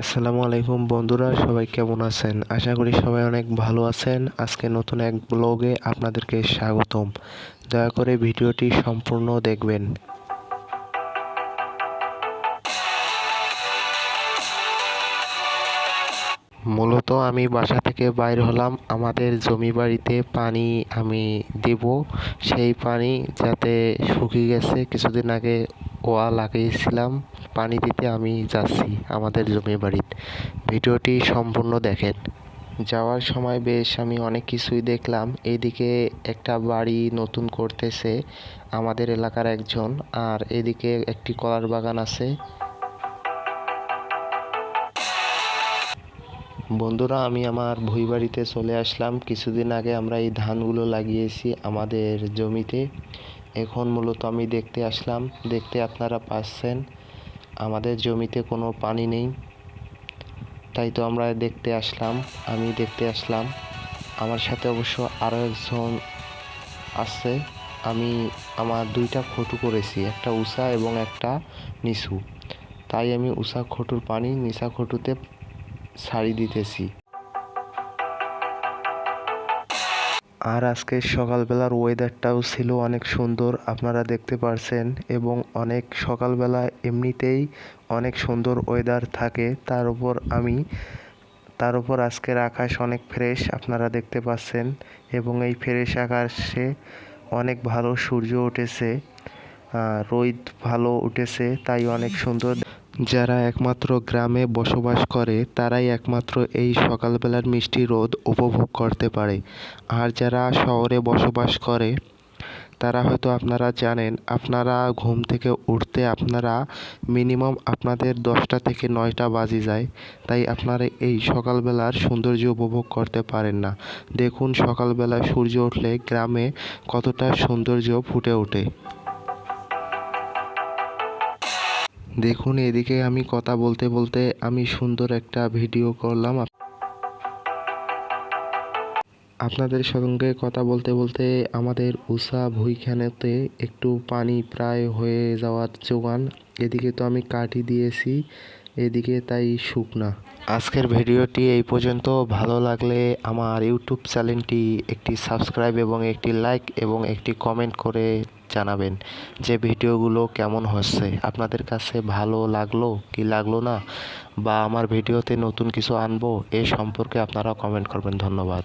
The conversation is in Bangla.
আসসালামু আলাইকুম বন্ধুরা, সবাই কেমন আছেন? আশা করি সবাই অনেক ভালো আছেন। আজকে নতুন এক ব্লগে আপনাদেরকে স্বাগতম। দয়া করে ভিডিওটি সম্পূর্ণ দেখবেন। মূলত আমি বাসা থেকে বাইর হলাম আমাদের জমি বাড়িতে পানি আমি দেব। সেই পানি যাতে শুকিয়ে গেছে, কিছুদিন আগে ওয়া লাগিয়েছিলাম, পানি দিতে আমি যাচ্ছি আমাদের জমি বাড়িতে। ভিডিওটি সম্পূর্ণ দেখেন। যাওয়ার সময় বেশ আমি অনেক কিছুই দেখলাম। এইদিকে একটা বাড়ি নতুন করতেছে আমাদের এলাকার একজন, আর এদিকে একটি কলার বাগান আছে। বন্ধুরা, আমি আমার ভুঁই বাড়িতে চলে আসলাম। কিছুদিন আগে আমরা এই ধানগুলো লাগিয়েছি আমাদের জমিতে। এখন মূলত আমি দেখতে আসলাম। দেখতে আপনারা পাচ্ছেন আমাদের জমিতে কোনো পানি নেই, তাই তো আমরা দেখতে আসলাম। আমি দেখতে আসলাম, আমার সাথে অবশ্য আরও একজন আছে। আমি আমার দুইটা খটু করেছি, একটা উঁচা এবং একটা নিচু। তাই আমি উঁচা খটুর পানি নিচা খটুতে ছাড়ি দিতেছি। আর আজকে সকালবেলার ওয়েদারটাও ছিল অনেক সুন্দর, আপনারা দেখতে পারছেন। এবং অনেক সকালবেলা এমনিতেই অনেক সুন্দর ওয়েদার থাকে, তার উপর আজকের আকাশ অনেক ফ্রেশ, আপনারা দেখতে পাচ্ছেন। এবং এই ফ্রেশ আকাশে অনেক ভালো সূর্য উঠেছে, রোদ ভালো উঠেছে, তাই অনেক সুন্দর। যারা একমাত্র গ্রামে বসবাস করে তারাই একমাত্র এই সকালবেলার মিষ্টি রোদ উপভোগ করতে পারে। আর যারা শহরে বসবাস করে তারা হয়তো আপনারা জানেন, আপনারা ঘুম থেকে উঠতে আপনারা মিনিমাম আপনাদের 10টা থেকে 9টা বাজে যায়, তাই আপনারা এই সকালবেলার সৌন্দর্য উপভোগ করতে পারেন না। দেখুন সকালবেলা সূর্য উঠলে গ্রামে কতটা সৌন্দর্য ফুটে ওঠে। দেখুন এদিকে আমি কথা বলতে বলতে আমি সুন্দর একটা ভিডিও করলাম। আপনাদের সঙ্গে কথা বলতে বলতে আমাদের উষা ভুঁইখানেতে একটু পানি প্রায় হয়ে যাওয়ার জোগান। এদিকে তো আমি কাটি দিয়েছি, এদিকে তাই শুকনা। আজকের ভিডিওটি এই পর্যন্ত। ভালো লাগলে আমার ইউটিউব চ্যানেলটি একটি সাবস্ক্রাইব এবং একটি লাইক এবং একটি কমেন্ট করে জানাবেন যে ভিডিওগুলো কেমন হচ্ছে, আপনাদের কাছে ভালো লাগলো কি লাগলো না, বা আমার ভিডিওতে নতুন কিছু আনবো এ সম্পর্কে আপনারা কমেন্ট করবেন। ধন্যবাদ।